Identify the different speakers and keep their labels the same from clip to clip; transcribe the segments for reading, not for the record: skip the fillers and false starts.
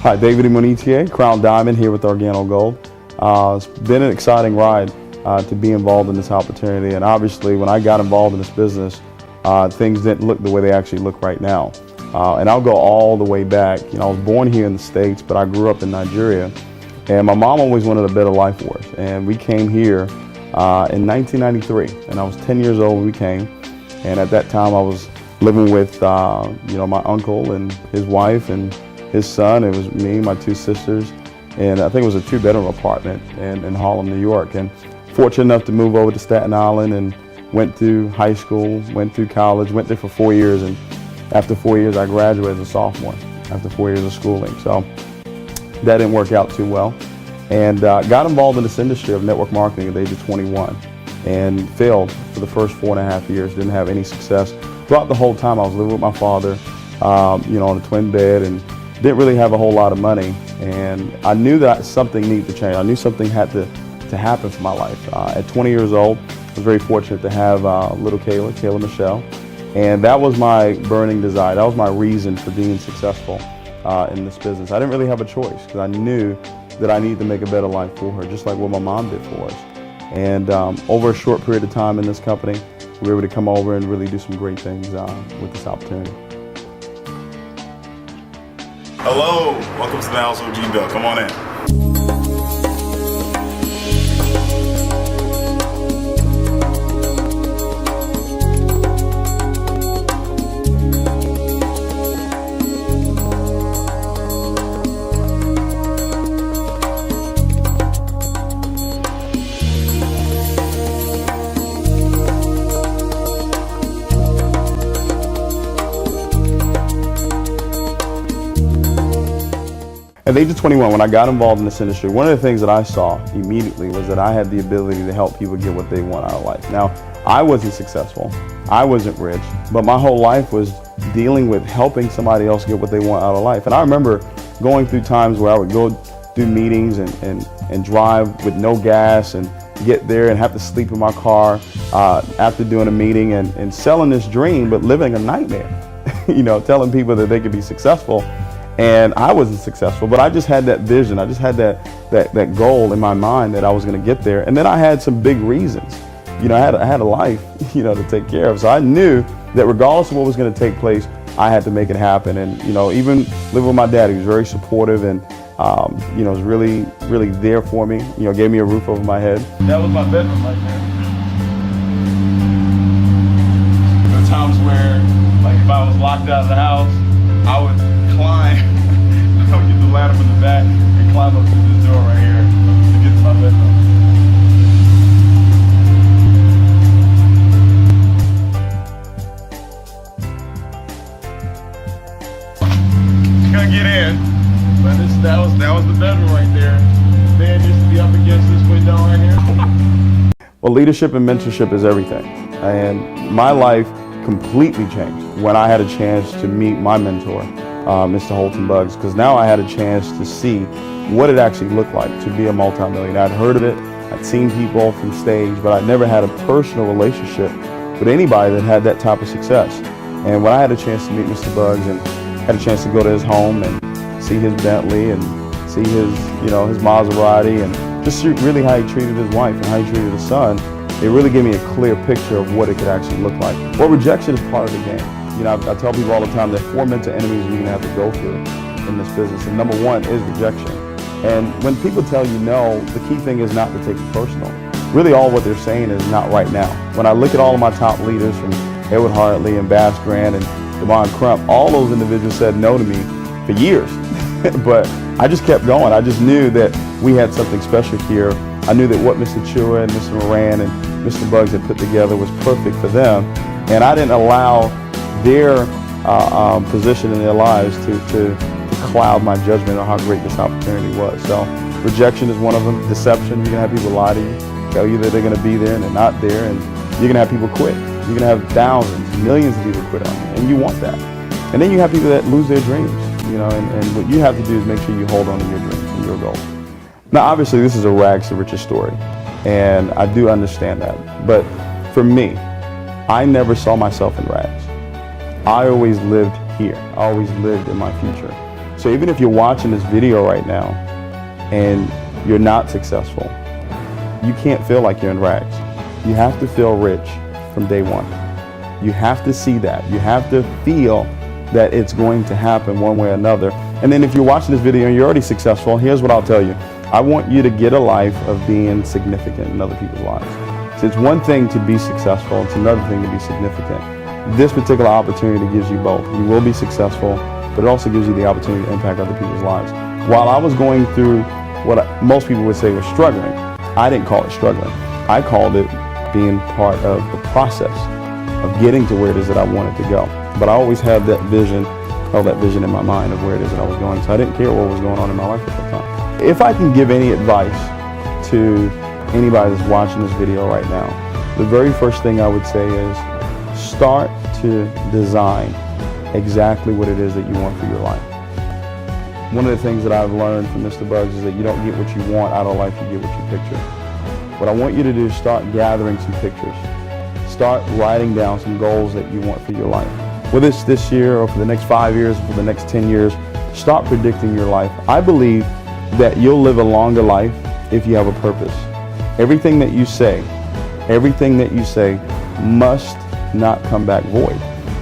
Speaker 1: Hi, David Imonitie, Crown Diamond here with Organo Gold. It's been an exciting ride to be involved in this opportunity, and obviously when I got involved in this business, things didn't look the way they actually look right now. And I'll go all the way back. You know, I was born here in the States, but I grew up in Nigeria, and my mom always wanted a better life for us. And we came here in 1993, and I was 10 years old when we came. And at that time, I was living with my uncle and his wife and his son. It was me, my two sisters, and I think it was a 2-bedroom apartment in Harlem, New York. And fortunate enough to move over to Staten Island and went through high school, went through college, went there for 4 years, and after 4 years I graduated as a sophomore after 4 years of schooling. So that didn't work out too well, and got involved in this industry of network marketing at the age of 21 and failed for the first 4.5 years, didn't have any success. Throughout the whole time I was living with my father, on a twin bed, and didn't really have a whole lot of money, and I knew that something needed to change. I knew something had to happen for my life. At 20 years old, I was very fortunate to have little Kayla Michelle, and that was my burning desire. That was my reason for being successful in this business. I didn't really have a choice because I knew that I needed to make a better life for her, just like what my mom did for us. And over a short period of time in this company, we were able to come over and really do some great things with this opportunity.
Speaker 2: Hello, welcome to the House of G Bell. Come on in.
Speaker 1: At the age of 21, when I got involved in this industry, one of the things that I saw immediately was that I had the ability to help people get what they want out of life. Now, I wasn't successful, I wasn't rich, but my whole life was dealing with helping somebody else get what they want out of life. And I remember going through times where I would go do meetings and drive with no gas and get there and have to sleep in my car after doing a meeting and selling this dream, but living a nightmare, telling people that they could be successful. And I wasn't successful, but I just had that vision. I just had that goal in my mind that I was going to get there. And then I had some big reasons. I had a life, to take care of. So I knew that regardless of what was going to take place, I had to make it happen. And, even living with my dad, he was very supportive and, was really, really there for me. Gave me a roof over my head. That was my bedroom right there. There were times where, like, if I was locked out of the house, I would climb, I would get the ladder from the back and climb up through this door right here to get to my bedroom. Couldn't get in, but that was the bedroom right there. The bed used to be up against this window right here. Well, leadership and mentorship is everything, and my life completely changed when I had a chance to meet my mentor, Mr. Holton Buggs, because now I had a chance to see what it actually looked like to be a multimillionaire. I'd heard of it, I'd seen people from stage, but I'd never had a personal relationship with anybody that had that type of success. And when I had a chance to meet Mr. Buggs and had a chance to go to his home and see his Bentley and see his, his Maserati, and just see really how he treated his wife and how he treated his son, it really gave me a clear picture of what it could actually look like. Well, rejection is part of the game. I tell people all the time there are 4 mental enemies you're going to have to go through in this business, and number 1 is rejection. And when people tell you no, the key thing is not to take it personal. Really all what they're saying is not right now. When I look at all of my top leaders from Edward Hartley and Bass Grant and Devon Crump, all those individuals said no to me for years. But I just kept going. I just knew that we had something special here. I knew that what Mr. Chua and Mr. Moran and Mr. Buggs had put together was perfect for them, and I didn't allow their position in their lives to cloud my judgment on how great this opportunity was. So rejection is one of them. Deception, you're going to have people lie to you, tell you that they're going to be there and they're not there, and you're going to have people quit. You're going to have thousands, millions of people quit on you, and you want that. And then you have people that lose their dreams, and what you have to do is make sure you hold on to your dreams and your goals. Now, obviously, this is a rags to riches story, and I do understand that. But for me, I never saw myself in rags. I always lived here. I always lived in my future. So even if you're watching this video right now and you're not successful, you can't feel like you're in rags. You have to feel rich from day one. You have to see that. You have to feel that it's going to happen one way or another. And then if you're watching this video and you're already successful, here's what I'll tell you. I want you to get a life of being significant in other people's lives. So it's one thing to be successful, it's another thing to be significant. This particular opportunity gives you both. You will be successful, but it also gives you the opportunity to impact other people's lives. While I was going through what most people would say was struggling, I didn't call it struggling. I called it being part of the process of getting to where it is that I wanted to go. But I always had that vision, held that vision in my mind of where it is that I was going. So I didn't care what was going on in my life at that time. If I can give any advice to anybody that's watching this video right now, the very first thing I would say is start to design exactly what it is that you want for your life. One of the things that I've learned from Mr. Bugs is that you don't get what you want out of life, you get what you picture. What I want you to do is start gathering some pictures. Start writing down some goals that you want for your life. Whether it's this year or for the next 5 years or for the next 10 years, start predicting your life. I believe that you'll live a longer life if you have a purpose. Everything that you say must not come back void.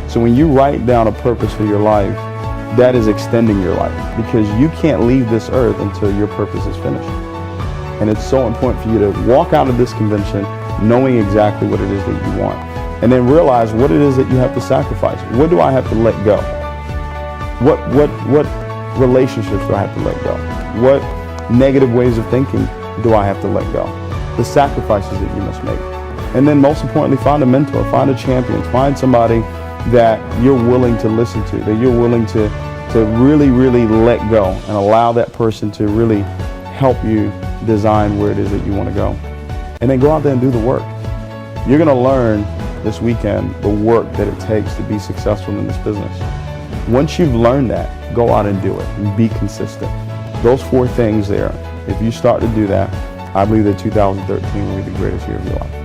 Speaker 1: So when you write down a purpose for your life, that is extending your life, because you can't leave this earth until your purpose is finished. And it's so important for you to walk out of this convention knowing exactly what it is that you want. And then realize what it is that you have to sacrifice. What do I have to let go? What relationships do I have to let go? What negative ways of thinking do I have to let go? The sacrifices that you must make. And then most importantly, find a mentor, find a champion, find somebody that you're willing to listen to, that you're willing to really, really let go and allow that person to really help you design where it is that you want to go. And then go out there and do the work. You're going to learn this weekend the work that it takes to be successful in this business. Once you've learned that, go out and do it and be consistent. Those 4 things there, if you start to do that, I believe that 2013 will be the greatest year of your life.